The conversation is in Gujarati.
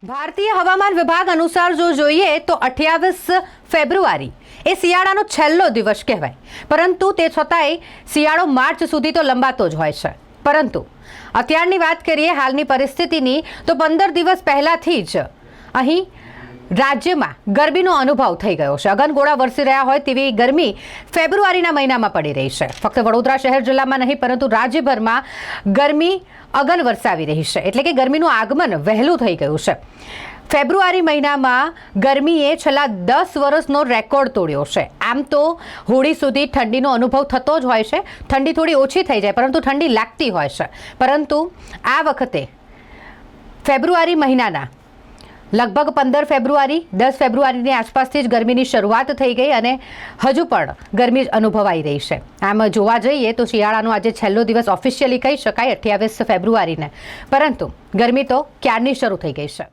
ભારતીય હવામાન વિભાગ અનુસાર જો જોઈએ તો 28 ફેબ્રુઆરી એ શિયાળાનો છેલ્લો દિવસ કહેવાય, પરંતુ તે છતાંય શિયાળો માર્ચ સુધી તો લંબાતો જ હોય છે। પરંતુ અત્યારની વાત કરીએ હાલની પરિસ્થિતિની તો 15 દિવસ પહેલાથી જ અહીં રાજ્યમાં ગરમીનો અનુભવ થઈ ગયો છે। અગનગોળા વરસી રહ્યા હોય તેવી ગરમી ફેબ્રુઆરીના મહિનામાં પડી રહી છે। ફક્ત વડોદરા શહેર જિલ્લામાં નહીં પરંતુ રાજ્યભરમાં ગરમી અગન વરસાવી રહી છે, એટલે કે ગરમીનું આગમન વહેલું થઈ ગયું છે। ફેબ્રુઆરી મહિનામાં ગરમીએ છેલ્લા 10 વર્ષનો રેકોર્ડ તોડ્યો છે। આમ તો હોળી સુધી ઠંડીનો અનુભવ થતો જ હોય છે, ઠંડી થોડી ઓછી થઈ જાય પરંતુ ઠંડી લાગતી હોય છે। પરંતુ આ વખતે ફેબ્રુઆરી મહિનાના લગભગ 15 ફેબ્રુઆરી 10 ફેબ્રુઆરીની આસપાસથી જ ગરમીની શરૂઆત થઈ ગઈ અને હજુ પણ ગરમી અનુભવાઈ રહી છે। આમ જોવા જઈએ તો શિયાળાનો આજે છેલ્લો દિવસ ઓફિશિયલી કહી શકાય 28 ફેબ્રુઆરીને, પરંતુ ગરમી તો ક્યારની શરૂ થઈ ગઈ છે।